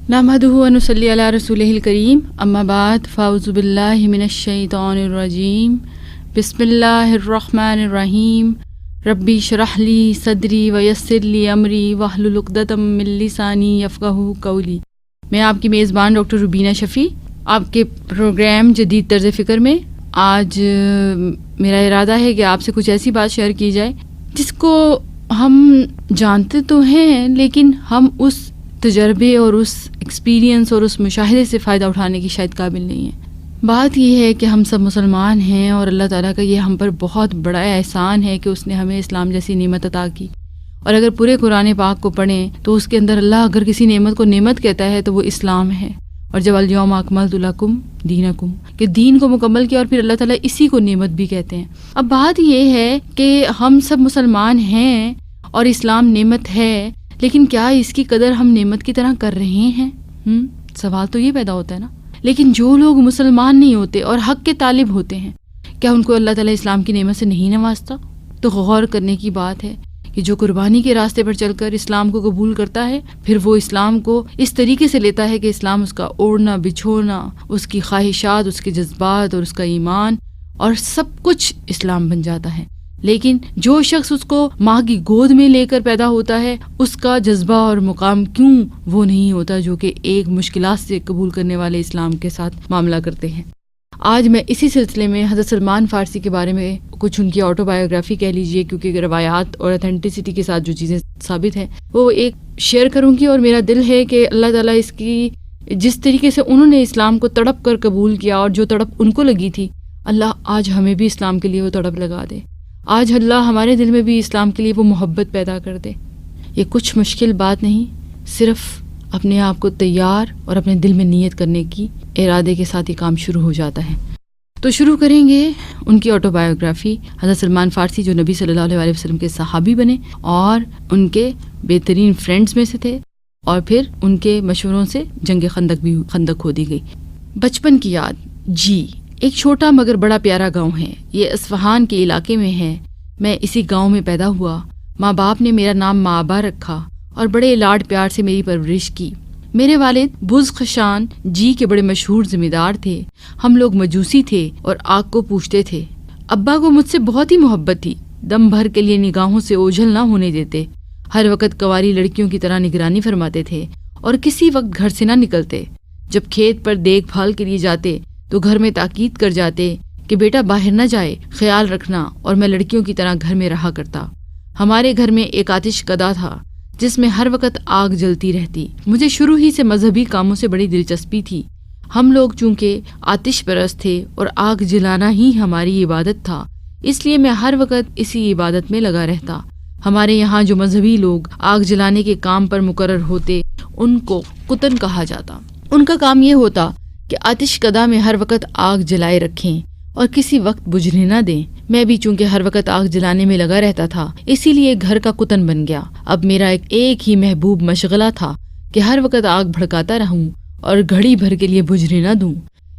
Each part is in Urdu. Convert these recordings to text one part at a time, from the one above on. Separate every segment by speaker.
Speaker 1: نحمدہ و نصلی علی رسولہ الکریم، اما بعد، فاعوذ باللہ من الشیطان الرجیم، بسم اللہ الرحمن الرحیم، ربی اشرح لی صدری ویسر لی امری واحلل عقدۃ من لسانی یفقہوا قولی۔ میں آپ کی میزبان ڈاکٹر روبینہ شفیع، آپ کے پروگرام جدید طرز فکر میں آج میرا ارادہ ہے کہ آپ سے کچھ ایسی بات شیئر کی جائے جس کو ہم جانتے تو ہیں، لیکن ہم اس تجربے اور اس ایکسپیرینس اور اس مشاہدے سے فائدہ اٹھانے کی شاید قابل نہیں ہیں۔ بات یہ ہے کہ ہم سب مسلمان ہیں اور اللہ تعالیٰ کا یہ ہم پر بہت بڑا احسان ہے کہ اس نے ہمیں اسلام جیسی نعمت عطا کی، اور اگر پورے قرآن پاک کو پڑھیں تو اس کے اندر اللہ اگر کسی نعمت کو نعمت کہتا ہے تو وہ اسلام ہے، اور جب الیوم اکملت لکم دینکم، کہ دین کو مکمل کیا، اور پھر اللہ تعالیٰ اسی کو نعمت بھی کہتے ہیں۔ اب بات یہ ہے کہ ہم سب مسلمان ہیں اور اسلام نعمت ہے، لیکن کیا اس کی قدر ہم نعمت کی طرح کر رہے ہیں؟ سوال تو یہ پیدا ہوتا ہے نا۔ لیکن جو لوگ مسلمان نہیں ہوتے اور حق کے طالب ہوتے ہیں، کیا ان کو اللہ تعالیٰ اسلام کی نعمت سے نہیں نوازتا؟ تو غور کرنے کی بات ہے کہ جو قربانی کے راستے پر چل کر اسلام کو قبول کرتا ہے، پھر وہ اسلام کو اس طریقے سے لیتا ہے کہ اسلام اس کا اوڑھنا بچھوڑنا، اس کی خواہشات، اس کے جذبات اور اس کا ایمان اور سب کچھ اسلام بن جاتا ہے۔ لیکن جو شخص اس کو ماں کی گود میں لے کر پیدا ہوتا ہے، اس کا جذبہ اور مقام کیوں وہ نہیں ہوتا جو کہ ایک مشکلات سے قبول کرنے والے اسلام کے ساتھ معاملہ کرتے ہیں۔ آج میں اسی سلسلے میں حضرت سلمان فارسی کے بارے میں کچھ ان کی آٹو بایوگرافی کہہ لیجئے، کیونکہ روایات اور اتھینٹسٹی کے ساتھ جو چیزیں ثابت ہیں وہ ایک شیئر کروں گی، اور میرا دل ہے کہ اللہ تعالیٰ اس کی جس طریقے سے انہوں نے اسلام کو تڑپ کر قبول کیا اور جو تڑپ ان کو لگی تھی، اللہ آج ہمیں بھی اسلام کے لیے وہ تڑپ لگا دے، آج اللہ ہمارے دل میں بھی اسلام کے لیے وہ محبت پیدا کر دے۔ یہ کچھ مشکل بات نہیں، صرف اپنے آپ کو تیار اور اپنے دل میں نیت کرنے کی ارادے کے ساتھ یہ کام شروع ہو جاتا ہے۔ تو شروع کریں گے ان کی آٹو بایوگرافی، حضرت سلمان فارسی جو نبی صلی اللہ علیہ وسلم کے صحابی بنے اور ان کے بہترین فرینڈز میں سے تھے، اور پھر ان کے مشوروں سے جنگ خندق کھودی گئی۔ بچپن کی یاد۔ جی، ایک چھوٹا مگر بڑا پیارا گاؤں ہے، یہ اصفہان کے علاقے میں ہے۔ میں اسی گاؤں میں پیدا ہوا۔ ماں باپ نے میرا نام مابا رکھا اور بڑے لاڈ پیار سے میری پرورش کی۔ میرے والد بزخشان جی کے بڑے مشہور ذمہ دار تھے۔ ہم لوگ مجوسی تھے اور آگ کو پوجتے تھے۔ ابا کو مجھ سے بہت ہی محبت تھی، دم بھر کے لیے نگاہوں سے اوجھل نہ ہونے دیتے، ہر وقت کنواری لڑکیوں کی طرح نگرانی فرماتے تھے اور کسی وقت گھر سے نہ نکلتے۔ جب کھیت پر دیکھ بھال کے لیے جاتے تو گھر میں تاکید کر جاتے کہ بیٹا باہر نہ جائے، خیال رکھنا، اور میں لڑکیوں کی طرح گھر میں رہا کرتا۔ ہمارے گھر میں ایک آتش کدا تھا جس میں ہر وقت آگ جلتی رہتی۔ مجھے شروع ہی سے مذہبی کاموں سے بڑی دلچسپی تھی۔ ہم لوگ چونکہ آتش پرست تھے اور آگ جلانا ہی ہماری عبادت تھا، اس لیے میں ہر وقت اسی عبادت میں لگا رہتا۔ ہمارے یہاں جو مذہبی لوگ آگ جلانے کے کام پر مقرر ہوتے ان کو قطن کہا جاتا۔ ان کا کام یہ ہوتا کہ آتش کدا میں ہر وقت آگ جلائے رکھیں اور کسی وقت بجھنے نہ دیں۔ میں بھی چونکہ ہر وقت آگ جلانے میں لگا رہتا تھا، اسی لیے گھر کا قطن بن گیا۔ اب میرا ایک ہی محبوب مشغلہ تھا کہ ہر وقت آگ بھڑکاتا رہوں اور گھڑی بھر کے لیے بجھنے نہ دوں۔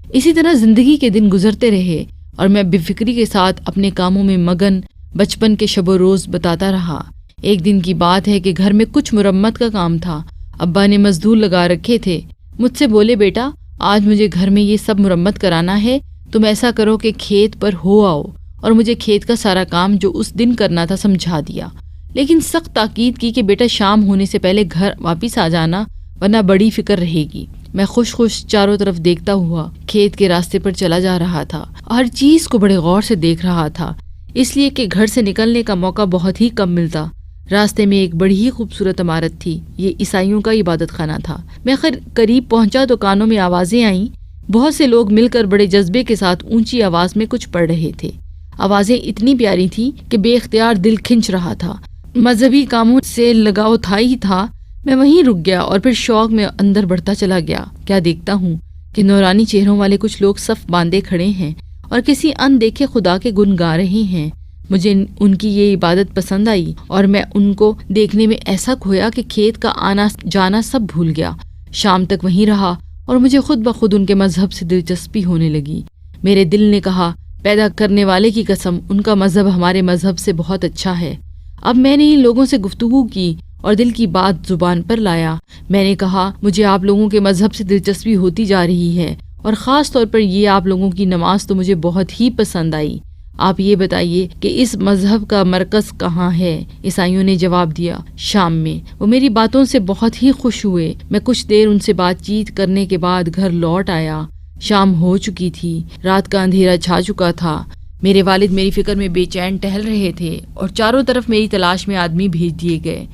Speaker 1: اسی طرح زندگی کے دن گزرتے رہے اور میں بے فکری کے ساتھ اپنے کاموں میں مگن بچپن کے شب و روز بتاتا رہا۔ ایک دن کی بات ہے کہ گھر میں کچھ مرمت کا کام تھا۔ ابا نے مزدور لگا رکھے تھے۔ مجھ سے بولے، بیٹا آج مجھے گھر میں یہ سب مرمت کرانا ہے، تم ایسا کرو کہ کھیت پر ہو آؤ، اور مجھے کھیت کا سارا کام جو اس دن کرنا تھا سمجھا دیا، لیکن سخت تاکید کی کہ بیٹا شام ہونے سے پہلے گھر واپس آ جانا ورنہ بڑی فکر رہے گی۔ میں خوش چاروں طرف دیکھتا ہوا کھیت کے راستے پر چلا جا رہا تھا، ہر چیز کو بڑے غور سے دیکھ رہا تھا، اس لیے کہ گھر سے نکلنے کا موقع بہت ہی کم ملتا۔ راستے میں ایک بڑی ہی خوبصورت عمارت تھی، یہ عیسائیوں کا عبادت خانہ تھا۔ میں قریب پہنچا تو کانوں میں آوازیں آئیں۔ بہت سے لوگ مل کر بڑے جذبے کے ساتھ اونچی آواز میں کچھ پڑھ رہے تھے۔ آوازیں اتنی پیاری تھیں کہ بے اختیار دل کھنچ رہا تھا۔ مذہبی کاموں سے لگاؤ تھا ہی تھا۔ میں وہیں رک گیا اور پھر شوق میں اندر بڑھتا چلا گیا۔ کیا دیکھتا ہوں کہ نورانی چہروں والے کچھ لوگ صف باندھے کھڑے ہیں اور کسی ان دیکھے خدا کے گن گا رہے ہیں۔ مجھے ان کی یہ عبادت پسند آئی اور میں ان کو دیکھنے میں ایسا کھویا کہ کھیت کا آنا جانا سب بھول گیا۔ شام تک وہیں رہا اور مجھے خود بخود ان کے مذہب سے دلچسپی ہونے لگی۔ میرے دل نے کہا، پیدا کرنے والے کی قسم، ان کا مذہب ہمارے مذہب سے بہت اچھا ہے۔ اب میں نے ان لوگوں سے گفتگو کی اور دل کی بات زبان پر لایا۔ میں نے کہا مجھے آپ لوگوں کے مذہب سے دلچسپی ہوتی جا رہی ہے، اور خاص طور پر یہ آپ لوگوں کی نماز تو مجھے بہت ہی پسند آئی۔ آپ یہ بتائیے کہ اس مذہب کا مرکز کہاں ہے؟ عیسائیوں نے جواب دیا، شام میں۔ وہ میری باتوں سے بہت ہی خوش ہوئے۔ میں کچھ دیر ان سے بات چیت کرنے کے بعد گھر لوٹ آیا۔ شام ہو چکی تھی، رات کا اندھیرا چھا چکا تھا۔ میرے والد میری فکر میں بے چین ٹہل رہے تھے اور چاروں طرف میری تلاش میں آدمی بھیج دیے گئے۔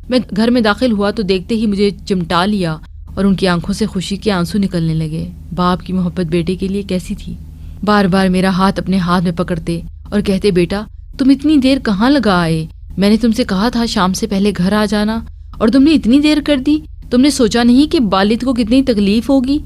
Speaker 1: میں گھر میں داخل ہوا تو دیکھتے ہی مجھے چمٹا لیا اور ان کی آنکھوں سے خوشی کے آنسو نکلنے لگے۔ باپ کی محبت بیٹے کے لیے کیسی تھی؟ بار بار میرا ہاتھ اپنے ہاتھ میں پکڑتے اور کہتے، بیٹا تم اتنی دیر کہاں لگا آئے؟ میں نے تم سے کہا تھا شام سے پہلے گھر آ جانا، اور تم نے اتنی دیر کر دی۔ تم نے سوچا نہیں کہ والد کو کتنی تکلیف ہوگی؟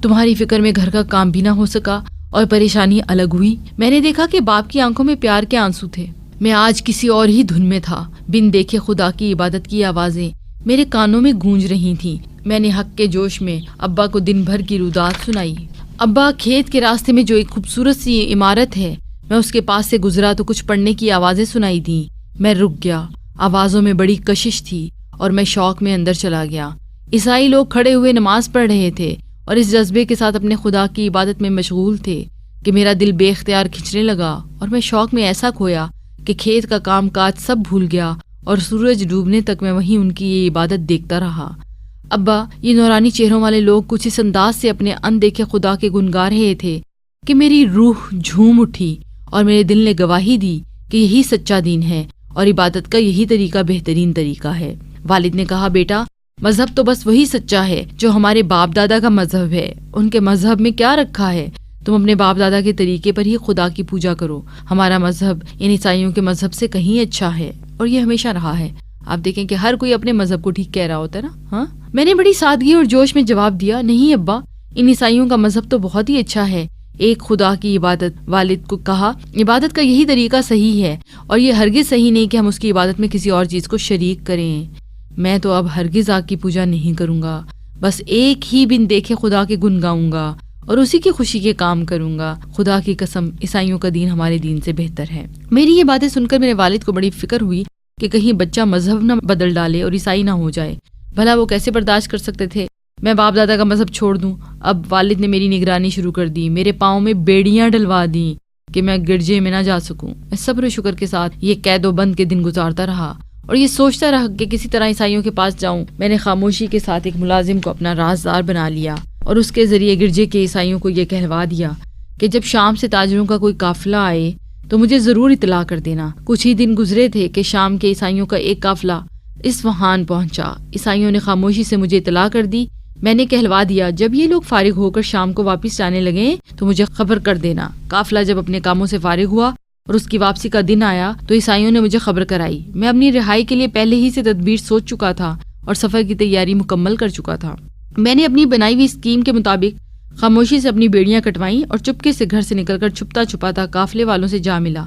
Speaker 1: تمہاری فکر میں گھر کا کام بھی نہ ہو سکا اور پریشانی الگ ہوئی۔ میں نے دیکھا کہ باپ کی آنکھوں میں پیار کے آنسو تھے۔ میں آج کسی اور ہی دھن میں تھا۔ بن دیکھے خدا کی عبادت کی آوازیں میرے کانوں میں گونج رہی تھیں۔ میں نے حق کے جوش میں ابا کو دن بھر کی رودات سنائی۔ ابا، کھیت کے راستے میں جو ایک خوبصورت سی عمارت ہے، میں اس کے پاس سے گزرا تو کچھ پڑھنے کی آوازیں سنائی دیں۔ میں رک گیا۔ آوازوں میں بڑی کشش تھی اور میں شوق میں اندر چلا گیا۔ عیسائی لوگ کھڑے ہوئے نماز پڑھ رہے تھے اور اس جذبے کے ساتھ اپنے خدا کی عبادت میں مشغول تھے کہ میرا دل بے اختیار کھنچنے لگا اور میں شوق میں ایسا کھویا کہ کھیت کا کام کاج سب بھول گیا، اور سورج ڈوبنے تک میں وہیں ان کی یہ عبادت دیکھتا رہا۔ ابا، یہ نورانی چہروں والے لوگ کچھ اس انداز سے اپنے اندیکھے خدا کے گن گا رہے تھے کہ میری روح جھوم اٹھی اور میرے دل نے گواہی دی کہ یہی سچا دین ہے اور عبادت کا یہی طریقہ بہترین طریقہ ہے۔ والد نے کہا، بیٹا مذہب تو بس وہی سچا ہے جو ہمارے باپ دادا کا مذہب ہے۔ ان کے مذہب میں کیا رکھا ہے؟ تم اپنے باپ دادا کے طریقے پر ہی خدا کی پوجا کرو۔ ہمارا مذہب ان عیسائیوں کے مذہب سے کہیں اچھا ہے، اور یہ ہمیشہ رہا ہے۔ آپ دیکھیں کہ ہر کوئی اپنے مذہب کو ٹھیک کہہ رہا ہوتا ہے نا۔ ہاں، میں نے بڑی سادگی اور جوش میں جواب دیا، نہیں ابا، ان عیسائیوں کا مذہب تو بہت ہی اچھا ہے، ایک خدا کی عبادت۔ والد کو کہا، عبادت کا یہی طریقہ صحیح ہے، اور یہ ہرگز صحیح نہیں کہ ہم اس کی عبادت میں کسی اور چیز کو شریک کریں۔ میں تو اب ہرگز آگ کی پوجا نہیں کروں گا، بس ایک ہی بن دیکھے خدا کے گن گاؤں گا اور اسی کی خوشی کے کام کروں گا۔ خدا کی قسم، عیسائیوں کا دین ہمارے دین سے بہتر ہے۔ میری یہ باتیں سن کر میرے والد کو بڑی فکر ہوئی کہ کہیں بچہ مذہب نہ بدل ڈالے اور عیسائی نہ ہو جائے۔ بھلا وہ کیسے برداشت کر سکتے تھے میں باپ دادا کا مذہب چھوڑ دوں؟ اب والد نے میری نگرانی شروع کر دی، میرے پاؤں میں بیڑیاں ڈلوا دیں کہ میں گرجے میں نہ جا سکوں۔ میں صبر و شکر کے ساتھ یہ قید و بند کے دن گزارتا رہا اور یہ سوچتا رہا کہ کسی طرح عیسائیوں کے پاس جاؤں۔ میں نے خاموشی کے ساتھ ایک ملازم کو اپنا رازدار بنا لیا اور اس کے ذریعے گرجے کے عیسائیوں کو یہ کہلوا دیا کہ جب شام سے تاجروں کا کوئی قافلہ آئے تو مجھے ضرور اطلاع کر دینا۔ کچھ ہی دن گزرے تھے کہ شام کے عیسائیوں کا ایک قافلہ اصفہان پہنچا۔ عیسائیوں نے خاموشی سے مجھے اطلاع کر دی۔ میں نے کہلوا دیا، جب یہ لوگ فارغ ہو کر شام کو واپس جانے لگے تو مجھے خبر کر دینا۔ قافلہ جب اپنے کاموں سے فارغ ہوا اور اس کی واپسی کا دن آیا تو عیسائیوں نے مجھے خبر کرائی۔ میں اپنی رہائی کے لیے پہلے ہی سے تدبیر سوچ چکا تھا اور سفر کی تیاری مکمل کر چکا تھا۔ میں نے اپنی بنائی ہوئی اسکیم کے مطابق خاموشی سے اپنی بیڑیاں کٹوائیں اور چپکے سے گھر سے نکل کر چھپتا چھپاتا قافلے والوں سے جا ملا۔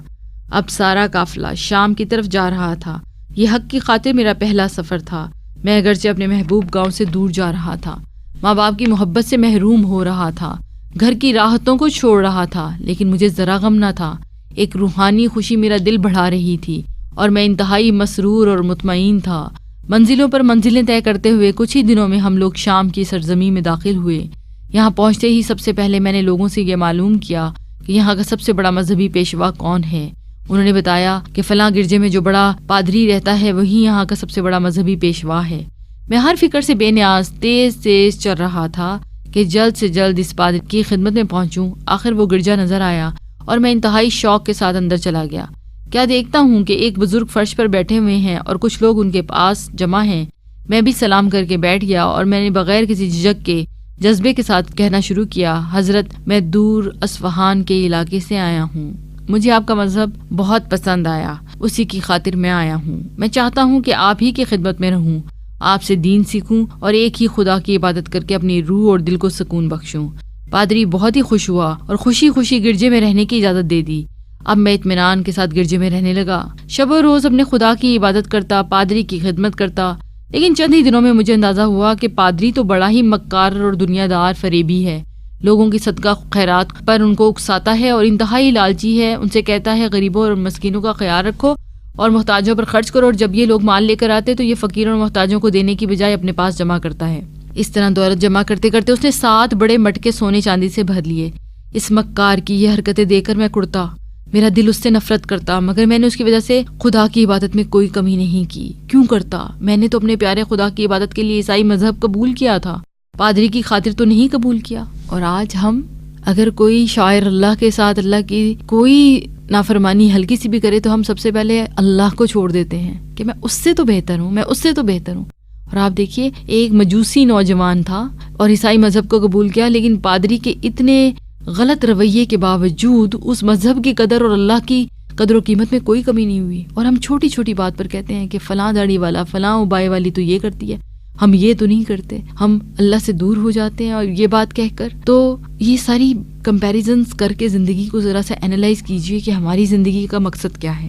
Speaker 1: اب سارا قافلہ شام کی طرف جا رہا تھا۔ یہ حق کی خاطر میرا پہلا سفر تھا۔ میں اگرچہ اپنے محبوب گاؤں سے دور جا رہا تھا، ماں باپ کی محبت سے محروم ہو رہا تھا، گھر کی راحتوں کو چھوڑ رہا تھا، لیکن مجھے ذرا غم نہ تھا۔ ایک روحانی خوشی میرا دل بڑھا رہی تھی اور میں انتہائی مسرور اور مطمئن تھا۔ منزلوں پر منزلیں طے کرتے ہوئے کچھ ہی دنوں میں ہم لوگ شام کی سرزمین میں داخل ہوئے۔ یہاں پہنچتے ہی سب سے پہلے میں نے لوگوں سے یہ معلوم کیا کہ یہاں کا سب سے بڑا مذہبی پیشوا کون ہے۔ انہوں نے بتایا کہ فلاں گرجے میں جو بڑا پادری رہتا ہے وہی یہاں کا سب سے بڑا مذہبی پیشوا ہے۔ میں ہر فکر سے بے نیاز تیز چل رہا تھا کہ جلد سے جلد اس پادری کی خدمت میں پہنچوں۔ آخر وہ گرجا نظر آیا اور میں انتہائی شوق کے ساتھ اندر چلا گیا۔ کیا دیکھتا ہوں کہ ایک بزرگ فرش پر بیٹھے ہوئے ہیں اور کچھ لوگ ان کے پاس جمع ہیں۔ میں بھی سلام کر کے بیٹھ گیا اور میں نے بغیر کسی جھجک کے جذبے کے ساتھ کہنا شروع کیا، حضرت میں دور اصفہان کے علاقے سے آیا ہوں، مجھے آپ کا مذہب بہت پسند آیا، اسی کی خاطر میں آیا ہوں۔ میں چاہتا ہوں کہ آپ ہی کی خدمت میں رہوں، آپ سے دین سیکھوں اور ایک ہی خدا کی عبادت کر کے اپنی روح اور دل کو سکون بخشوں۔ پادری بہت ہی خوش ہوا اور خوشی خوشی گرجے میں رہنے کی اجازت دے دی۔ اب میں اطمینان کے ساتھ گرجے میں رہنے لگا، شب و روز اپنے خدا کی عبادت کرتا، پادری کی خدمت کرتا۔ لیکن چند ہی دنوں میں مجھے اندازہ ہوا کہ پادری تو بڑا ہی مکار اور دنیا دار فریبی ہے، لوگوں کی صدقہ خیرات پر ان کو اکساتا ہے اور انتہائی لالچی ہے، ان سے کہتا ہے غریبوں اور مسکینوں کا خیال رکھو اور محتاجوں پر خرچ کرو، اور جب یہ لوگ مال لے کر آتے تو یہ فقیروں اور محتاجوں کو دینے کی بجائے اپنے پاس جمع کرتا ہے۔ اس طرح دولت جمع کرتے کرتے اس نے 7 بڑے مٹکے سونے چاندی سے بھر لیے۔ اس مکار کی یہ حرکتیں دیکھ کر میں کڑتا، میرا دل اس سے نفرت کرتا، مگر میں نے اس کی وجہ سے خدا کی عبادت میں کوئی کمی نہیں کی۔ کیوں کرتا؟ میں نے تو اپنے پیارے خدا کی عبادت کے لیے عیسائی مذہب قبول کیا تھا، پادری کی خاطر تو نہیں قبول کیا۔ اور آج ہم اگر کوئی شاعر اللہ کے ساتھ اللہ کی کوئی نافرمانی ہلکی سی بھی کرے تو ہم سب سے پہلے اللہ کو چھوڑ دیتے ہیں کہ میں اس سے تو بہتر ہوں، میں اس سے تو بہتر ہوں۔ اور آپ دیکھیے، ایک مجوسی نوجوان تھا اور عیسائی مذہب کو قبول کیا، لیکن پادری کے اتنے غلط رویے کے باوجود اس مذہب کی قدر اور اللہ کی قدر و قیمت میں کوئی کمی نہیں ہوئی۔ اور ہم چھوٹی چھوٹی بات پر کہتے ہیں کہ فلاں داڑھی والا، فلاں ابائے والی تو یہ کرتی ہے، ہم یہ تو نہیں کرتے، ہم اللہ سے دور ہو جاتے ہیں اور یہ بات کہہ کر۔ تو یہ ساری کمپیریزنز کر کے زندگی کو ذرا سا اینالائز کیجئے کہ ہماری زندگی کا مقصد کیا ہے۔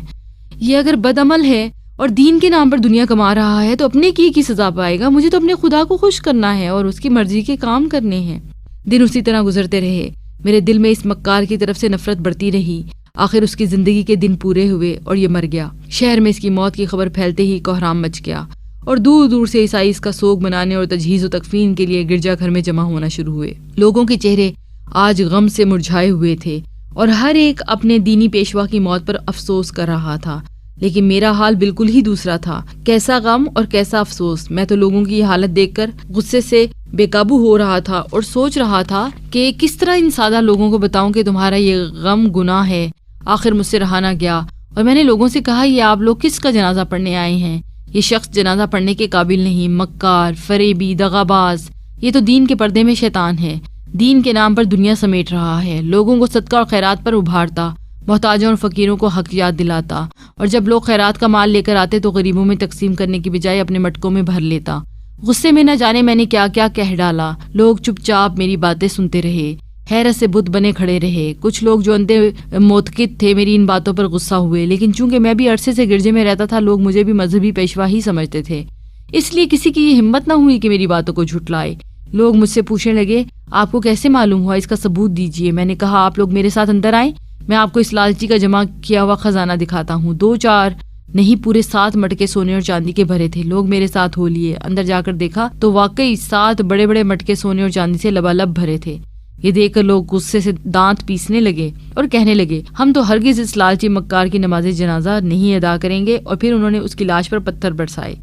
Speaker 1: یہ اگر بد عمل ہے اور دین کے نام پر دنیا کما رہا ہے تو اپنے کی سزا پائے گا۔ مجھے تو اپنے خدا کو خوش کرنا ہے اور اس کی مرضی کے کام کرنے ہیں۔ دن اسی طرح گزرتے رہے، میرے دل میں اس مکار کی طرف سے نفرت بڑھتی رہی۔ آخر اس کی زندگی کے دن پورے ہوئے اور یہ مر گیا۔ شہر میں اس کی موت کی خبر پھیلتے ہی کوہرام مچ گیا اور دور دور سے عیسائی اس کا سوگ منانے اور تجہیز و تکفین کے لیے گرجا گھر میں جمع ہونا شروع ہوئے۔ لوگوں کے چہرے آج غم سے مرجھائے ہوئے تھے اور ہر ایک اپنے دینی پیشوا کی موت پر افسوس کر رہا تھا، لیکن میرا حال بالکل ہی دوسرا تھا۔ کیسا غم اور کیسا افسوس! میں تو لوگوں کی حالت دیکھ کر غصے سے بے قابو ہو رہا تھا اور سوچ رہا تھا کہ کس طرح ان سادہ لوگوں کو بتاؤں کہ تمہارا یہ غم گناہ ہے۔ آخر مجھ سے رہا نہ گیا اور میں نے لوگوں سے کہا، یہ آپ لوگ کس کا جنازہ پڑھنے آئے ہیں؟ یہ شخص جنازہ پڑھنے کے قابل نہیں، مکار، فریبی، دغاباز، یہ تو دین کے پردے میں شیطان ہے، دین کے نام پر دنیا سمیٹ رہا ہے، لوگوں کو صدقہ اور خیرات پر ابھارتا، محتاجوں اور فقیروں کو حق یاد دلاتا، اور جب لوگ خیرات کا مال لے کر آتے تو غریبوں میں تقسیم کرنے کی بجائے اپنے مٹکوں میں بھر لیتا۔ غصے میں نہ جانے میں نے کیا کیا کہہ ڈالا۔ لوگ چپ چاپ میری باتیں سنتے رہے، حیرت سے بت بنے کھڑے رہے۔ کچھ لوگ جو اندھے معتقد تھے میری ان باتوں پر غصہ ہوئے، لیکن چونکہ میں بھی عرصے سے گرجے میں رہتا تھا، لوگ مجھے بھی مذہبی پیشوا ہی سمجھتے تھے، اس لیے کسی کی یہ ہمت نہ ہوئی کہ میری باتوں کو جھٹلائے۔ لوگ مجھ سے پوچھنے لگے، آپ کو کیسے معلوم ہوا؟ اس کا ثبوت دیجیے۔ میں نے کہا، آپ لوگ میرے ساتھ اندر آئیں، میں آپ کو اس لالچی کا جمع کیا ہوا خزانہ دکھاتا ہوں۔ 2-4 نہیں، پورے 7 مٹکے سونے اور چاندی کے بھرے تھے۔ لوگ میرے ساتھ ہو لیے، اندر جا کر دیکھا تو واقعی 7 بڑے بڑے مٹکے سونے اور چاندی سے لبالب بھرے تھے۔ یہ دیکھ کر لوگ غصے سے دانت پیسنے لگے اور کہنے لگے، ہم تو ہرگز اس لالچی مکار کی نماز جنازہ نہیں ادا کریں گے۔ اور پھر انہوں نے اس کی لاش پر پتھر برسائے۔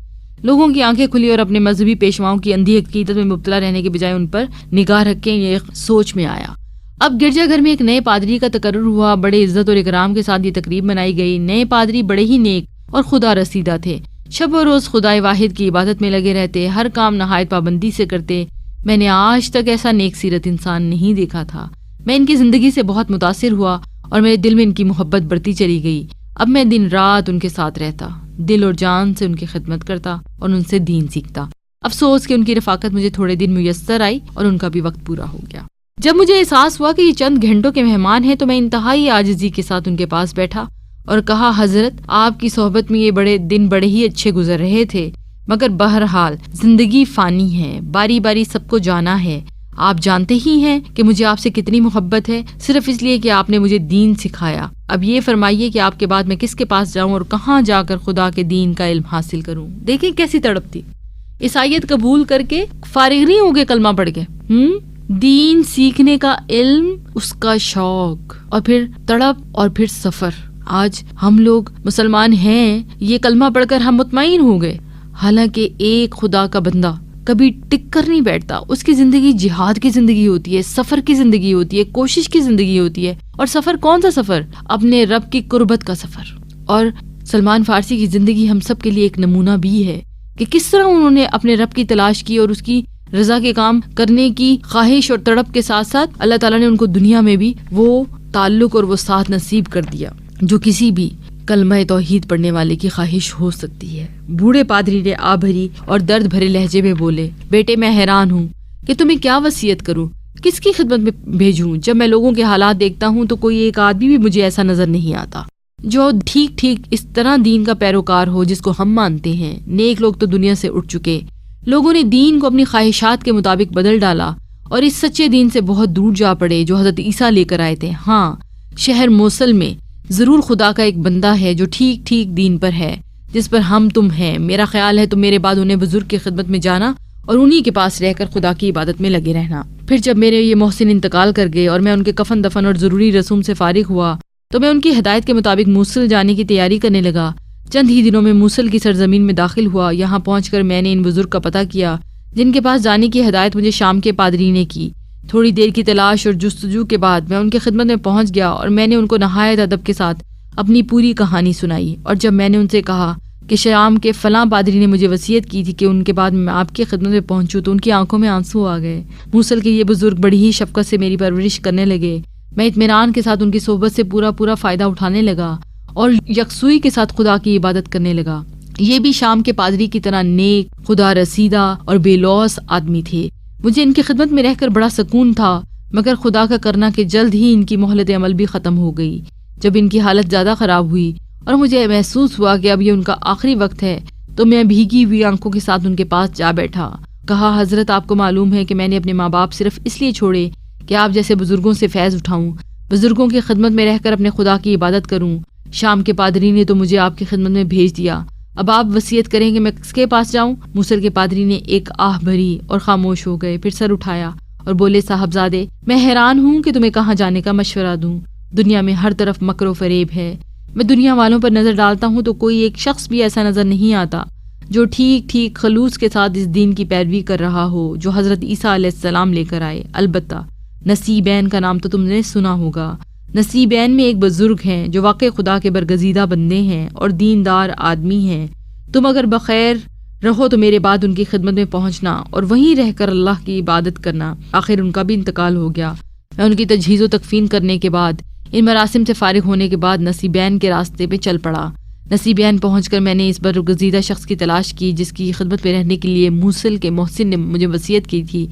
Speaker 1: لوگوں کی آنکھیں کھلی اور اپنے مذہبی پیشواؤں کی اندھی عقیدت میں مبتلا رہنے کے بجائے ان پر نگاہ رکھیں، یہ سوچ میں آیا۔ اب گرجا گھر میں ایک نئے پادری کا تقرر ہوا۔ بڑے عزت اور اکرام کے ساتھ یہ تقریب منائی گئی۔ نئے پادری بڑے ہی نیک اور خدا رسیدہ تھے، شب و روز خدائے واحد کی عبادت میں لگے رہتے، ہر کام نہایت پابندی سے کرتے۔ میں نے آج تک ایسا نیک سیرت انسان نہیں دیکھا تھا۔ میں ان کی زندگی سے بہت متاثر ہوا اور میرے دل میں ان کی محبت بڑھتی چلی گئی۔ اب میں دن رات ان کے ساتھ رہتا، دل اور جان سے ان کی خدمت کرتا اور ان سے دین سیکھتا۔ افسوس کہ ان کی رفاقت مجھے تھوڑے دن میسر آئی اور ان کا بھی وقت پورا ہو گیا۔ جب مجھے احساس ہوا کہ یہ چند گھنٹوں کے مہمان ہیں تو میں انتہائی عاجزی کے ساتھ ان کے پاس بیٹھا اور کہا، حضرت، آپ کی صحبت میں یہ بڑے دن بڑے ہی اچھے گزر رہے تھے، مگر بہرحال زندگی فانی ہے، باری باری سب کو جانا ہے۔ آپ جانتے ہی ہیں کہ مجھے آپ سے کتنی محبت ہے، صرف اس لیے کہ آپ نے مجھے دین سکھایا۔ اب یہ فرمائیے کہ آپ کے بعد میں کس کے پاس جاؤں اور کہاں جا کر خدا کے دین کا علم حاصل کروں؟ دیکھیں کیسی تڑپ تھی۔ عیسائیت قبول کر کے فارغ نہیں ہو گئے کلمہ پڑھ کے، دین سیکھنے کا علم، اس کا شوق، اور پھر تڑپ اور پھر سفر۔ آج ہم لوگ مسلمان ہیں، یہ کلمہ پڑھ کر ہم مطمئن ہو گئے، حالانکہ ایک خدا کا بندہ کبھی ٹک کر نہیں بیٹھتا۔ اس کی زندگی جہاد کی زندگی ہوتی ہے، سفر کی زندگی ہوتی ہے، کوشش کی زندگی ہوتی ہے۔ اور سفر کون سا سفر؟ اپنے رب کی قربت کا سفر۔ اور سلمان فارسی کی زندگی ہم سب کے لیے ایک نمونہ بھی ہے کہ کس طرح انہوں نے اپنے رب کی تلاش کی اور اس کی رضا کے کام کرنے کی خواہش اور تڑپ کے ساتھ ساتھ اللہ تعالیٰ نے ان کو دنیا میں بھی وہ تعلق اور وہ ساتھ نصیب کر دیا جو کسی بھی کلمہ توحید پڑھنے والے کی خواہش ہو سکتی ہے۔ بوڑھے پادری نے آ بھری اور درد بھرے لہجے میں بولے، بیٹے میں حیران ہوں کہ تمہیں کیا وصیت کروں، کس کی خدمت میں بھیجوں؟ جب میں لوگوں کے حالات دیکھتا ہوں تو کوئی ایک آدمی بھی مجھے ایسا نظر نہیں آتا جو ٹھیک ٹھیک اس طرح دین کا پیروکار ہو جس کو ہم مانتے ہیں۔ نیک لوگ تو دنیا سے اٹھ چکے، لوگوں نے دین کو اپنی خواہشات کے مطابق بدل ڈالا اور اس سچے دین سے بہت دور جا پڑے جو حضرت عیسیٰ لے کر آئے تھے۔ ہاں، شہر موصل میں ضرور خدا کا ایک بندہ ہے جو ٹھیک ٹھیک دین پر ہے جس پر ہم تم ہیں. میرا خیال ہے تو میرے بعد انہیں بزرگ کی خدمت میں جانا اور انہی کے پاس رہ کر خدا کی عبادت میں لگے رہنا. پھر جب میرے یہ محسن انتقال کر گئے اور میں ان کے کفن دفن اور ضروری رسوم سے فارغ ہوا تو میں ان کی ہدایت کے مطابق موصل جانے کی تیاری کرنے لگا. چند ہی دنوں میں موصل کی سرزمین میں داخل ہوا. یہاں پہنچ کر میں نے ان بزرگ کا پتہ کیا جن کے پاس جانے کی ہدایت مجھے شام کے پادری نے کی. تھوڑی دیر کی تلاش اور جستجو کے بعد میں ان کی خدمت میں پہنچ گیا اور میں نے ان کو نہایت ادب کے ساتھ اپنی پوری کہانی سنائی. اور جب میں نے ان سے کہا کہ شام کے فلاں پادری نے مجھے وصیت کی تھی کہ ان کے بعد میں آپ کی خدمت میں پہنچوں تو ان کی آنکھوں میں آنسو آ گئے. موصل کے یہ بزرگ بڑی ہی شفقت سے میری پرورش کرنے لگے. میں اطمینان کے ساتھ ان کی صحبت سے پورا فائدہ اٹھانے لگا اور یکسوئی کے ساتھ خدا کی عبادت کرنے لگا. یہ بھی شام کے پادری کی طرح نیک، خدا رسیدہ اور بے لوث آدمی تھے. مجھے ان کی خدمت میں رہ کر بڑا سکون تھا، مگر خدا کا کرنا کہ جلد ہی ان کی مہلت عمل بھی ختم ہو گئی. جب ان کی حالت زیادہ خراب ہوئی اور مجھے محسوس ہوا کہ اب یہ ان کا آخری وقت ہے تو میں بھیگی ہوئی آنکھوں کے ساتھ ان کے پاس جا بیٹھا. کہا حضرت آپ کو معلوم ہے کہ میں نے اپنے ماں باپ صرف اس لیے چھوڑے کہ آپ جیسے بزرگوں سے فیض اٹھاؤں، بزرگوں کی خدمت میں رہ کر اپنے خدا کی عبادت کروں. شام کے پادری نے تو مجھے آپ کی خدمت میں بھیج دیا. اب آپ وصیت کریں کہ میں کس کے پاس جاؤں؟ موصل کے پادری نے ایک آہ بھری اور خاموش ہو گئے. پھر سر اٹھایا اور بولے صاحبزادے میں حیران ہوں کہ تمہیں کہاں جانے کا مشورہ دوں. دنیا میں ہر طرف مکر و فریب ہے. میں دنیا والوں پر نظر ڈالتا ہوں تو کوئی ایک شخص بھی ایسا نظر نہیں آتا جو ٹھیک ٹھیک خلوص کے ساتھ اس دین کی پیروی کر رہا ہو جو حضرت عیسیٰ علیہ السلام لے کر آئے. البتہ نصیبین کا نام تو تم نے سنا ہوگا. نصیبین میں ایک بزرگ ہیں جو واقع خدا کے برگزیدہ بندے ہیں اور دیندار آدمی ہیں. تم اگر بخیر رہو تو میرے بعد ان کی خدمت میں پہنچنا اور وہیں رہ کر اللہ کی عبادت کرنا. آخر ان کا بھی انتقال ہو گیا. میں ان کی تجہیز و تکفین کرنے کے بعد ان مراسم سے فارغ ہونے کے بعد نصیبین کے راستے پہ چل پڑا. نصیبین پہنچ کر میں نے اس برگزیدہ شخص کی تلاش کی جس کی خدمت میں رہنے کے لیے موصل کے محسن نے مجھے وصیت کی تھی.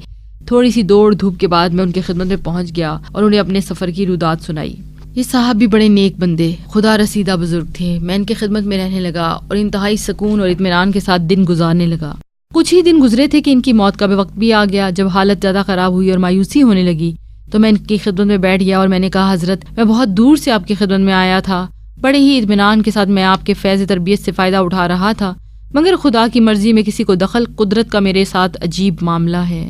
Speaker 1: تھوڑی سی دوڑ دھوپ کے بعد میں ان کی خدمت میں پہنچ گیا اور انہیں اپنے سفر کی رودات سنائی. یہ صاحب بھی بڑے نیک بندے، خدا رسیدہ بزرگ تھے. میں ان کی خدمت میں رہنے لگا اور انتہائی سکون اور اطمینان کے ساتھ دن گزارنے لگا. کچھ ہی دن گزرے تھے کہ ان کی موت کا وقت بھی آ گیا. جب حالت زیادہ خراب ہوئی اور مایوسی ہونے لگی تو میں ان کی خدمت میں بیٹھ گیا اور میں نے کہا حضرت میں بہت دور سے آپ کی خدمت میں آیا تھا. بڑے ہی اطمینان کے ساتھ میں آپ کے فیض تربیت سے فائدہ اٹھا رہا تھا، مگر خدا کی مرضی میں کسی کو دخل قدرت کا میرے ساتھ عجیب معاملہ ہے.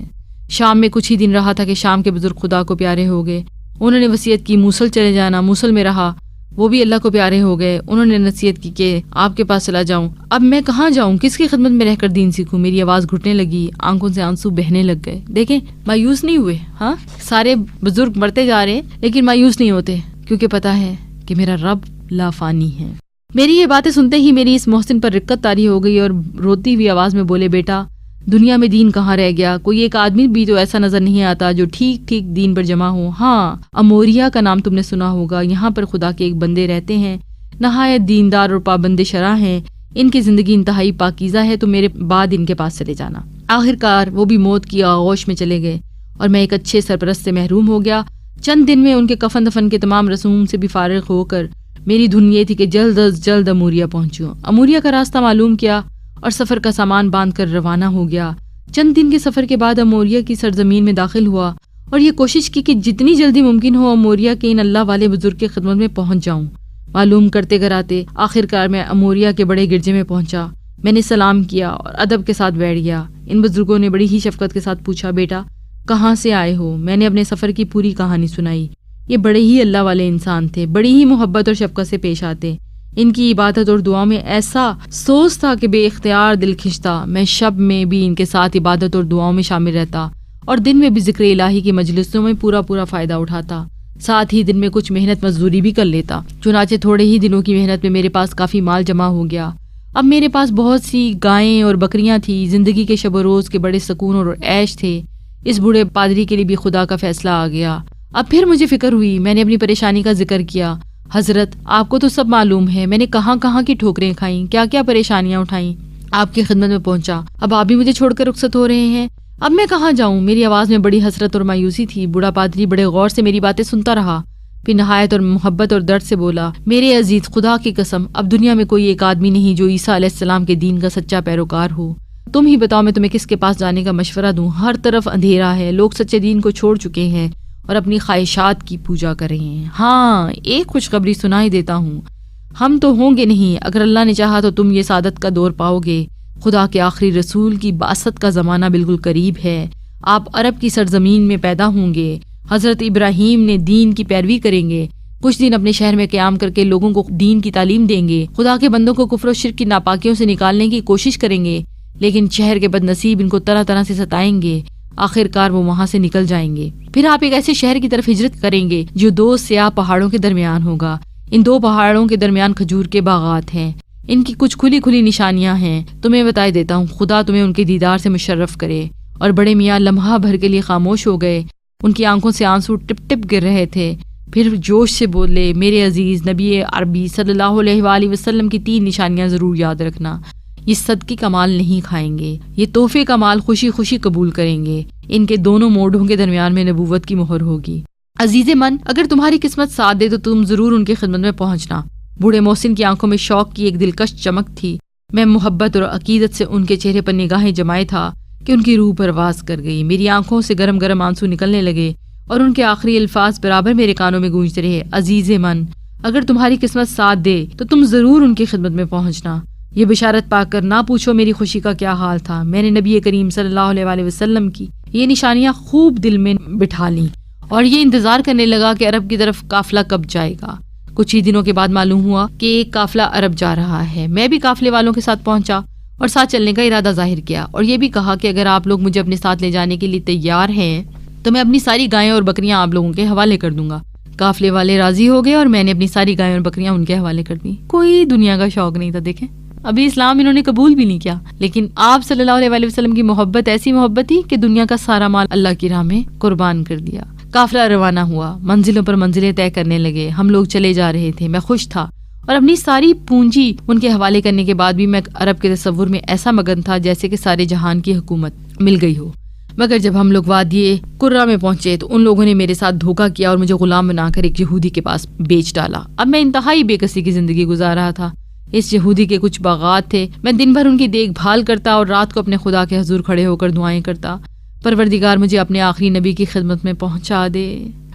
Speaker 1: شام میں کچھ ہی دن رہا تھا کہ شام کے بزرگ خدا کو پیارے ہو گئے. انہوں نے وصیت کی موصل چلے جانا. موصل میں رہا، وہ بھی اللہ کو پیارے ہو گئے. انہوں نے نصیحت کی کہ آپ کے پاس چلا جاؤں. اب میں کہاں جاؤں، کس کی خدمت میں رہ کر دین سیکھوں؟ میری آواز گھٹنے لگی، آنکھوں سے آنسو بہنے لگ گئے. دیکھیں مایوس نہیں ہوئے. ہاں سارے بزرگ مرتے جا رہے ہیں لیکن مایوس نہیں ہوتے، کیونکہ پتا ہے کہ میرا رب لا فانی ہے. میری یہ باتیں سنتے ہی میری اس محسن پر رقت طاری ہو گئی اور روتی ہوئی آواز میں بولے بیٹا دنیا میں دین کہاں رہ گیا؟ کوئی ایک آدمی بھی تو ایسا نظر نہیں آتا جو ٹھیک ٹھیک دین پر جمع ہو. ہاں اموریا کا نام تم نے سنا ہوگا. یہاں پر خدا کے ایک بندے رہتے ہیں، نہایت دیندار اور پابند شرع ہیں. ان کی زندگی انتہائی پاکیزہ ہے، تو میرے بعد ان کے پاس چلے جانا. آخرکار وہ بھی موت کی آغوش میں چلے گئے اور میں ایک اچھے سرپرست سے محروم ہو گیا. چند دن میں ان کے کفن دفن کے تمام رسوم سے بھی فارغ ہو کر میری دھن یہ تھی کہ جلد از جلد اموریا پہنچوں. اموریا کا راستہ معلوم کیا اور سفر کا سامان باندھ کر روانہ ہو گیا. چند دن کے سفر کے بعد اموریا کی سرزمین میں داخل ہوا اور یہ کوشش کی کہ جتنی جلدی ممکن ہو اموریا کے ان اللہ والے بزرگ کی خدمت میں پہنچ جاؤں. معلوم کرتے کراتے آخرکار میں اموریا کے بڑے گرجے میں پہنچا. میں نے سلام کیا اور ادب کے ساتھ بیٹھ گیا. ان بزرگوں نے بڑی ہی شفقت کے ساتھ پوچھا بیٹا کہاں سے آئے ہو؟ میں نے اپنے سفر کی پوری کہانی سنائی. یہ بڑے ہی اللہ والے انسان تھے، بڑی ہی محبت اور شفقت سے پیش آتے. ان کی عبادت اور دعا میں ایسا سوز تھا کہ بے اختیار دل کھنچتا. میں شب میں بھی ان کے ساتھ عبادت اور دعاؤں میں شامل رہتا اور دن میں بھی ذکر الہی کی مجلسوں میں پورا فائدہ اٹھاتا. ساتھ ہی دن میں کچھ محنت مزدوری بھی کر لیتا. چنانچہ تھوڑے ہی دنوں کی محنت میں میرے پاس کافی مال جمع ہو گیا. اب میرے پاس بہت سی گائیں اور بکریاں تھیں. زندگی کے شب و روز کے بڑے سکون اور عیش تھے. اس بوڑھے پادری کے لیے بھی خدا کا فیصلہ آ گیا. اب پھر مجھے فکر ہوئی. میں نے اپنی پریشانی کا ذکر کیا. حضرت آپ کو تو سب معلوم ہے میں نے کہاں کہاں کی ٹھوکریں کھائیں، کیا کیا پریشانیاں اٹھائیں. آپ کی خدمت میں پہنچا. اب آپ بھی مجھے چھوڑ کر رخصت ہو رہے ہیں. اب میں کہاں جاؤں؟ میری آواز میں بڑی حسرت اور مایوسی تھی. بوڑھا پادری بڑے غور سے میری باتیں سنتا رہا، پھر نہایت اور محبت اور درد سے بولا میرے عزیز خدا کی قسم اب دنیا میں کوئی ایک آدمی نہیں جو عیسیٰ علیہ السلام کے دین کا سچا پیروکار ہو. تم ہی بتاؤ میں تمہیں کس کے پاس جانے کا مشورہ دوں؟ ہر طرف اندھیرا ہے، لوگ سچے دین کو چھوڑ چکے ہیں
Speaker 2: اور اپنی خواہشات کی پوجا کر رہے ہیں۔ ہاں، ایک خوشخبری سنائی دیتا ہوں، ہم تو ہوں گے نہیں، اگر اللہ نے چاہا تو تم یہ سعادت کا دور پاؤ گے۔ خدا کے آخری رسول کی بعثت کا زمانہ بالکل قریب ہے، آپ عرب کی سرزمین میں پیدا ہوں گے، حضرت ابراہیم نے دین کی پیروی کریں گے، کچھ دن اپنے شہر میں قیام کر کے لوگوں کو دین کی تعلیم دیں گے، خدا کے بندوں کو کفر و شرک کی ناپاکیوں سے نکالنے کی کوشش کریں گے، لیکن شہر کے بد نصیب ان کو طرح طرح سے ستائیں گے، آخر کار وہ وہاں سے نکل جائیں گے۔ پھر آپ ایک ایسے شہر کی طرف ہجرت کریں گے جو دو سیاہ پہاڑوں کے درمیان ہوگا، ان دو پہاڑوں کے درمیان کھجور کے باغات ہیں، ان کی کچھ کھلی کھلی نشانیاں ہیں، تمہیں بتائے دیتا ہوں، خدا تمہیں ان کے دیدار سے مشرف کرے۔ اور بڑے میاں لمحہ بھر کے لیے خاموش ہو گئے، ان کی آنکھوں سے آنسو ٹپ ٹپ گر رہے تھے، پھر جوش سے بولے، میرے عزیز نبی عربی صلی اللہ علیہ وآلہ وسلم کی 3 نشانیاں ضرور یاد رکھنا، یہ صدقے کا مال نہیں کھائیں گے، یہ تحفے کا مال خوشی خوشی قبول کریں گے، ان کے دونوں موڑوں کے درمیان میں نبوت کی مہر ہوگی۔ عزیز من، اگر تمہاری قسمت ساتھ دے تو تم ضرور ان کی خدمت میں پہنچنا۔ بوڑھے محسن کی آنکھوں میں شوق کی ایک دلکش چمک تھی، میں محبت اور عقیدت سے ان کے چہرے پر نگاہیں جمائے تھا کہ ان کی روح پرواز کر گئی، میری آنکھوں سے گرم گرم آنسو نکلنے لگے اور ان کے آخری الفاظ برابر میرے کانوں میں گونجتے رہے، عزیز من، اگر تمہاری قسمت ساتھ دے تو تم ضرور ان کی خدمت میں پہنچنا۔ یہ بشارت پا کر نہ پوچھو میری خوشی کا کیا حال تھا، میں نے نبی کریم صلی اللہ علیہ وآلہ وسلم کی یہ نشانیاں خوب دل میں بٹھا لیں اور یہ انتظار کرنے لگا کہ عرب کی طرف قافلہ کب جائے گا۔ کچھ ہی دنوں کے بعد معلوم ہوا کہ ایک قافلہ عرب جا رہا ہے، میں بھی قافلے والوں کے ساتھ پہنچا اور ساتھ چلنے کا ارادہ ظاہر کیا، اور یہ بھی کہا کہ اگر آپ لوگ مجھے اپنے ساتھ لے جانے کے لیے تیار ہیں تو میں اپنی ساری گائیں اور بکریاں آپ لوگوں کے حوالے کر دوں گا۔ قافلے والے راضی ہو گئے اور میں نے اپنی ساری گائیں اور بکریاں ان کے حوالے کر دیں۔ کوئی دنیا کا شوق نہیں تھا، دیکھیں ابھی اسلام انہوں نے قبول بھی نہیں کیا، لیکن آپ صلی اللہ علیہ وآلہ وسلم کی محبت ایسی محبت تھی کہ دنیا کا سارا مال اللہ کی راہ میں قربان کر دیا۔ قافلہ روانہ ہوا، منزلوں پر منزلیں طے کرنے لگے، ہم لوگ چلے جا رہے تھے، میں خوش تھا اور اپنی ساری پونجی ان کے حوالے کرنے کے بعد بھی میں عرب کے تصور میں ایسا مگن تھا جیسے کہ سارے جہان کی حکومت مل گئی ہو۔ مگر جب ہم لوگ وادی قرہ میں پہنچے تو ان لوگوں نے میرے ساتھ دھوکہ کیا اور مجھے غلام بنا کر ایک یہودی کے پاس بیچ ڈالا۔ اب میں انتہائی بے کسی کی زندگی گزار رہا تھا۔ اس یہودی کے کچھ باغات تھے، میں دن بھر ان کی دیکھ بھال کرتا اور رات کو اپنے خدا کے حضور کھڑے ہو کر دعائیں کرتا، پروردگار مجھے اپنے آخری نبی کی خدمت میں پہنچا دے،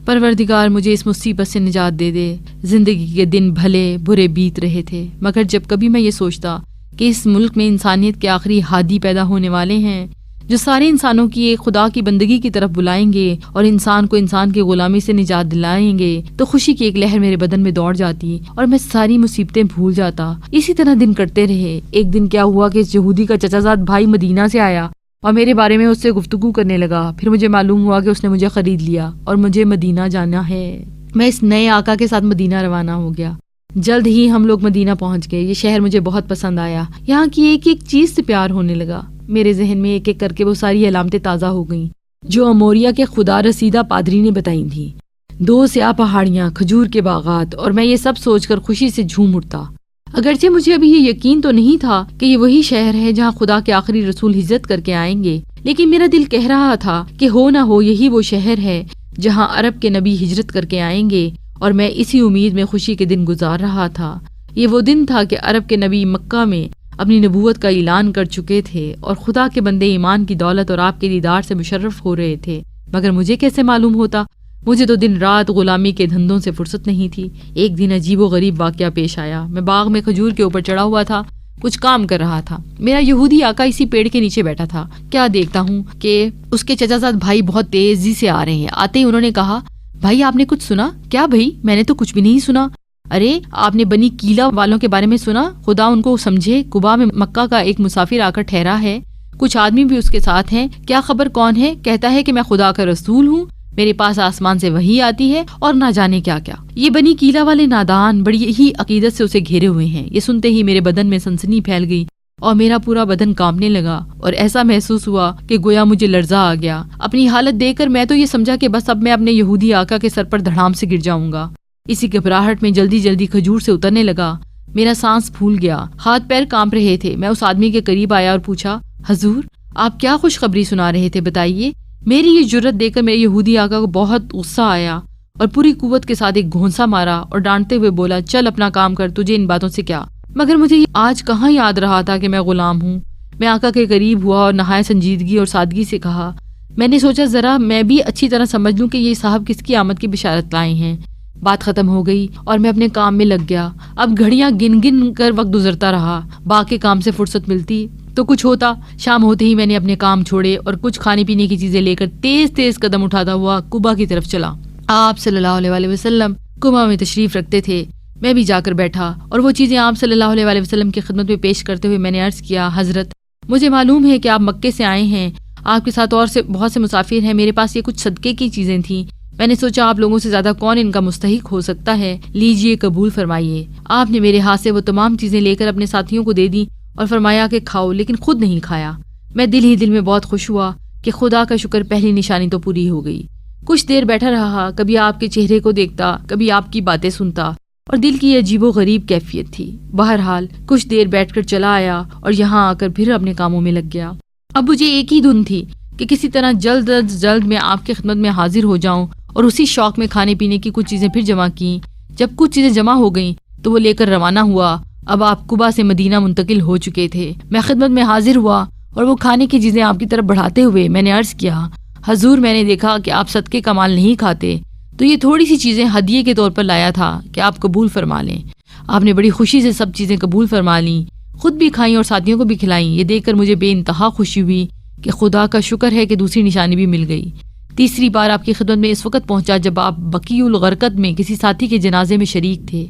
Speaker 2: پروردگار مجھے اس مصیبت سے نجات دے دے۔ زندگی کے دن بھلے برے بیت رہے تھے، مگر جب کبھی میں یہ سوچتا کہ اس ملک میں انسانیت کے آخری ہادی پیدا ہونے والے ہیں جو سارے انسانوں کی ایک خدا کی بندگی کی طرف بلائیں گے اور انسان کو انسان کی غلامی سے نجات دلائیں گے، تو خوشی کی ایک لہر میرے بدن میں دوڑ جاتی اور میں ساری مصیبتیں بھول جاتا۔ اسی طرح دن کٹتے رہے۔ ایک دن کیا ہوا کہ اس یہودی کا چچا زاد بھائی مدینہ سے آیا اور میرے بارے میں اس سے گفتگو کرنے لگا۔ پھر مجھے معلوم ہوا کہ اس نے مجھے خرید لیا اور مجھے مدینہ جانا ہے۔ میں اس نئے آقا کے ساتھ مدینہ روانہ ہو گیا۔ جلد ہی ہم لوگ مدینہ پہنچ گئے۔ یہ شہر مجھے بہت پسند آیا، یہاں کی ایک ایک چیز سے پیار ہونے لگا۔ میرے ذہن میں ایک ایک کر کے وہ ساری علامتیں تازہ ہو گئیں جو اموریا کے خدا رسیدہ پادری نے بتائی تھیں، 2 سیاہ پہاڑیاں، کھجور کے باغات، اور میں یہ سب سوچ کر خوشی سے جھوم اٹھتا۔ اگرچہ مجھے ابھی یہ یقین تو نہیں تھا کہ یہ وہی شہر ہے جہاں خدا کے آخری رسول ہجرت کر کے آئیں گے، لیکن میرا دل کہہ رہا تھا کہ ہو نہ ہو یہی وہ شہر ہے جہاں عرب کے نبی ہجرت کر کے آئیں گے، اور میں اسی امید میں خوشی کے دن گزار رہا تھا۔ یہ وہ دن تھا کہ عرب کے نبی مکہ میں اپنی نبوت کا اعلان کر چکے تھے اور خدا کے بندے ایمان کی دولت اور آپ کے دیدار سے مشرف ہو رہے تھے، مگر مجھے کیسے معلوم ہوتا؟ مجھے تو دن رات غلامی کے دھندوں سے فرصت نہیں تھی۔ ایک دن عجیب و غریب واقعہ پیش آیا۔ میں باغ میں کھجور کے اوپر چڑھا ہوا تھا، کچھ کام کر رہا تھا۔ میرا یہودی آقا اسی پیڑ کے نیچے بیٹھا تھا۔ کیا دیکھتا ہوں کہ اس کے چچا زاد بھائی بہت تیزی سے آ رہے ہیں۔ آتے ہی انہوں نے کہا، بھائی آپ نے کچھ سنا؟ کیا بھائی؟ میں نے تو کچھ بھی نہیں سنا۔ ارے آپ نے بنی کیلا والوں کے بارے میں سنا؟ خدا ان کو سمجھے، قباء میں مکہ کا ایک مسافر آ کر ٹھہرا ہے، کچھ آدمی بھی اس کے ساتھ ہیں۔ کیا خبر کون ہے؟ کہتا ہے کہ میں خدا کا رسول ہوں، میرے پاس آسمان سے وحی آتی ہے اور نہ جانے کیا کیا۔ یہ بنی کیلا والے نادان بڑی ہی عقیدت سے اسے گھیرے ہوئے ہیں۔ یہ سنتے ہی میرے بدن میں سنسنی پھیل گئی اور میرا پورا بدن کانپنے لگا اور ایسا محسوس ہوا کہ گویا مجھے لرزہ آ گیا۔ اپنی حالت دیکھ کر میں تو یہ سمجھا کہ بس اب میں اپنے یہودی آقا کے سر پر دھڑام سے گر جاؤں گا۔ اسی گھبراہٹ میں جلدی جلدی کھجور سے اترنے لگا۔ میرا سانس پھول گیا، ہاتھ پیر کانپ رہے تھے۔ میں اس آدمی کے قریب آیا اور پوچھا، حضور آپ کیا خوشخبری سنا رہے تھے، بتائیے۔ میری یہ جرت دیکھ کر میرے یہودی آقا کو بہت غصہ آیا اور پوری قوت کے ساتھ ایک گھونسا مارا اور ڈانٹتے ہوئے بولا، چل اپنا کام کر، تجھے ان باتوں سے کیا۔ مگر مجھے آج کہاں یاد رہا تھا کہ میں غلام ہوں۔ میں آقا کے قریب ہوا اور نہایت سنجیدگی اور سادگی سے کہا، میں نے سوچا ذرا میں بھی اچھی طرح سمجھ لوں کہ یہ صاحب کس کی آمد کی بشارت لائے ہیں۔ بات ختم ہو گئی اور میں اپنے کام میں لگ گیا۔ اب گھڑیاں گن گن کر وقت گزرتا رہا، باقی کام سے فرصت ملتی تو کچھ ہوتا۔ شام ہوتے ہی میں نے اپنے کام چھوڑے اور کچھ کھانے پینے کی چیزیں لے کر تیز تیز قدم اٹھاتا ہوا قبا کی طرف چلا۔ آپ صلی اللہ علیہ وسلم قبا میں تشریف رکھتے تھے۔ میں بھی جا کر بیٹھا اور وہ چیزیں آپ صلی اللہ علیہ وسلم کی خدمت میں پیش کرتے ہوئے میں نے عرض کیا، حضرت مجھے معلوم ہے کہ آپ مکے سے آئے ہیں، آپ کے ساتھ اور سے بہت سے مسافر ہیں، میرے پاس یہ کچھ صدقے کی چیزیں تھیں، میں نے سوچا آپ لوگوں سے زیادہ کون ان کا مستحق ہو سکتا ہے، لیجئے قبول فرمائیے۔ آپ نے میرے ہاتھ سے وہ تمام چیزیں لے کر اپنے ساتھیوں کو دے دی اور فرمایا کہ کھاؤ، لیکن خود نہیں کھایا۔ میں دل ہی دل میں بہت خوش ہوا کہ خدا کا شکر، پہلی نشانی تو پوری ہو گئی۔ کچھ دیر بیٹھا رہا، کبھی آپ کے چہرے کو دیکھتا، کبھی آپ کی باتیں سنتا، اور دل کی عجیب و غریب کیفیت تھی۔ بہرحال کچھ دیر بیٹھ کر چلا آیا اور یہاں آ کر پھر اپنے کاموں میں لگ گیا۔ اب مجھے ایک ہی دھن تھی کہ کسی طرح جلد از جلد میں آپ کی خدمت میں حاضر ہو جاؤں، اور اسی شوق میں کھانے پینے کی کچھ چیزیں پھر جمع کیں۔ جب کچھ چیزیں جمع ہو گئیں تو وہ لے کر روانہ ہوا۔ اب آپ قبا سے مدینہ منتقل ہو چکے تھے۔ میں خدمت میں حاضر ہوا اور وہ کھانے کی چیزیں آپ کی طرف بڑھاتے ہوئے میں نے عرض کیا، حضور میں نے دیکھا کہ آپ صدقے کا مال نہیں کھاتے، تو یہ تھوڑی سی چیزیں ہدیے کے طور پر لایا تھا کہ آپ قبول فرما لیں۔ آپ نے بڑی خوشی سے سب چیزیں قبول فرما لیں، خود بھی کھائیں اور ساتھیوں کو بھی کھلائیں۔ یہ دیکھ کر مجھے بے انتہا خوشی ہوئی کہ خدا کا شکر ہے کہ دوسری نشانی بھی مل گئی۔ تیسری بار آپ کی خدمت میں اس وقت پہنچا جب آپ بقیع الغرقد میں کسی ساتھی کے جنازے میں شریک تھے۔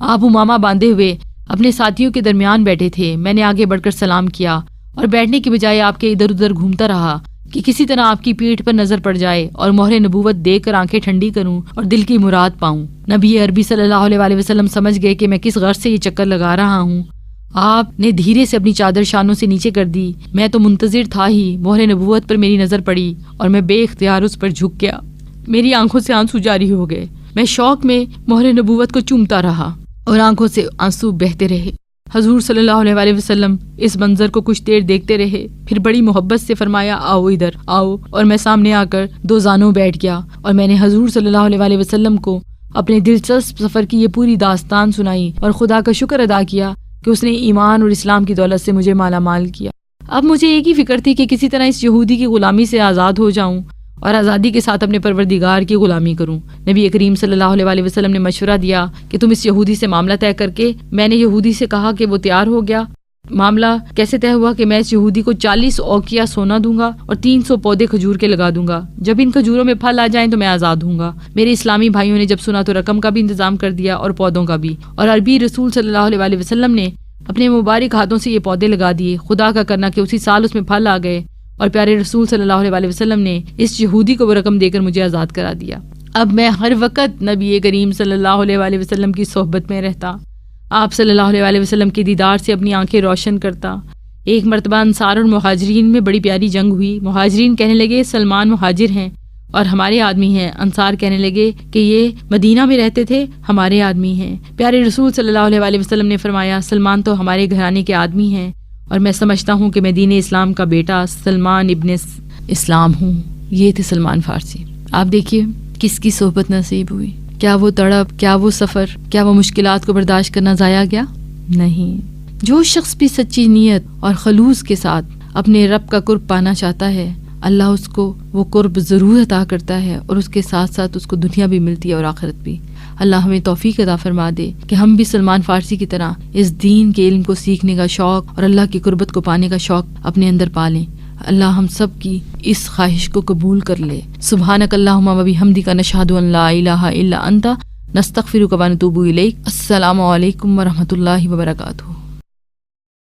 Speaker 2: آپ امامہ باندھے ہوئے اپنے ساتھیوں کے درمیان بیٹھے تھے۔ میں نے آگے بڑھ کر سلام کیا اور بیٹھنے کی بجائے آپ کے ادھر ادھر گھومتا رہا کہ کسی طرح آپ کی پیٹھ پر نظر پڑ جائے اور مہر نبوت دے کر آنکھیں ٹھنڈی کروں اور دل کی مراد پاؤں۔ نبی عربی صلی اللہ علیہ وسلم سمجھ گئے کہ میں کس غرض سے یہ چکر لگا رہا ہوں۔ آپ نے دھیرے سے اپنی چادر شانوں سے نیچے کر دی۔ میں تو منتظر تھا ہی، مہر نبوت پر میری نظر پڑی اور میں بے اختیار اس پر جھک گیا۔ میری آنکھوں سے آنسو جاری ہو گئے۔ میں شوق میں مہر نبوت کو چومتا رہا اور آنکھوں سے آنسو بہتے رہے۔ حضور صلی اللہ علیہ وسلم اس منظر کو کچھ دیر دیکھتے رہے، پھر بڑی محبت سے فرمایا، آؤ ادھر آؤ، اور میں سامنے آ کر دو زانوں بیٹھ گیا اور میں نے حضور صلی اللہ علیہ وسلم کو اپنے دلچسپ سفر کی یہ پوری داستان سنائی اور خدا کا شکر ادا کیا کہ اس نے ایمان اور اسلام کی دولت سے مجھے مالا مال کیا۔ اب مجھے ایک ہی فکر تھی کہ کسی طرح اس یہودی کی غلامی سے آزاد ہو جاؤں اور آزادی کے ساتھ اپنے پروردگار کی غلامی کروں۔ نبی کریم صلی اللہ علیہ وسلم نے مشورہ دیا کہ تم اس یہودی سے معاملہ طے کر کے۔ میں نے یہودی سے کہا کہ وہ تیار ہو گیا۔ معاملہ کیسے طے ہوا کہ میں اس یہودی کو 40 اوقیہ سونا دوں گا اور 300 پودے کھجور کے لگا دوں گا۔ جب ان کھجوروں میں پھل آ جائیں تو میں آزاد ہوں گا۔ میرے اسلامی بھائیوں نے جب سنا تو رقم کا بھی انتظام کر دیا اور پودوں کا بھی، اور عربی رسول صلی اللہ علیہ وسلم نے اپنے مبارک ہاتھوں سے یہ پودے لگا دیے۔ خدا کا کرنا کہ اسی سال اس میں پھل آ گئے اور پیارے رسول صلی اللہ علیہ وسلم نے اس یہودی کو وہ رقم دے کر مجھے آزاد کرا دیا۔ اب میں ہر وقت نبی کریم صلی اللہ علیہ وسلم کی صحبت میں رہتا، آپ صلی اللہ علیہ وسلم کے دیدار سے اپنی آنکھیں روشن کرتا۔ ایک مرتبہ انصار اور مہاجرین میں بڑی پیاری جنگ ہوئی۔ مہاجرین کہنے لگے سلمان مہاجر ہیں اور ہمارے آدمی ہیں۔ انصار کہنے لگے کہ یہ مدینہ میں رہتے تھے، ہمارے آدمی ہیں۔ پیارے رسول صلی اللہ علیہ وسلم نے فرمایا سلمان تو ہمارے گھرانے کے آدمی ہیں، اور میں سمجھتا ہوں کہ میں دین اسلام کا بیٹا سلمان ابن اسلام ہوں۔ یہ تھے سلمان فارسی۔ آپ دیکھیے کس کی صحبت نصیب ہوئی۔ کیا وہ تڑپ، کیا وہ سفر، کیا وہ مشکلات کو برداشت کرنا ضائع گیا؟ نہیں۔ جو شخص بھی سچی نیت اور خلوص کے ساتھ اپنے رب کا قرب پانا چاہتا ہے، اللہ اس کو وہ قرب ضرور عطا کرتا ہے، اور اس کے ساتھ ساتھ اس کو دنیا بھی ملتی ہے اور آخرت بھی۔ اللہ ہمیں توفیق عطا فرما دے کہ ہم بھی سلمان فارسی کی طرح اس دین کے علم کو سیکھنے کا شوق اور اللہ کی قربت کو پانے کا شوق اپنے اندر پالیں۔ اللہ ہم سب کی اس خواہش کو قبول کر لے۔ سبحانک اللہم و بحمدک نشہد ان لا الہ الا انت نستغفرک و نتوب الیک۔ السلام علیکم ورحمۃ اللہ وبرکاتہ۔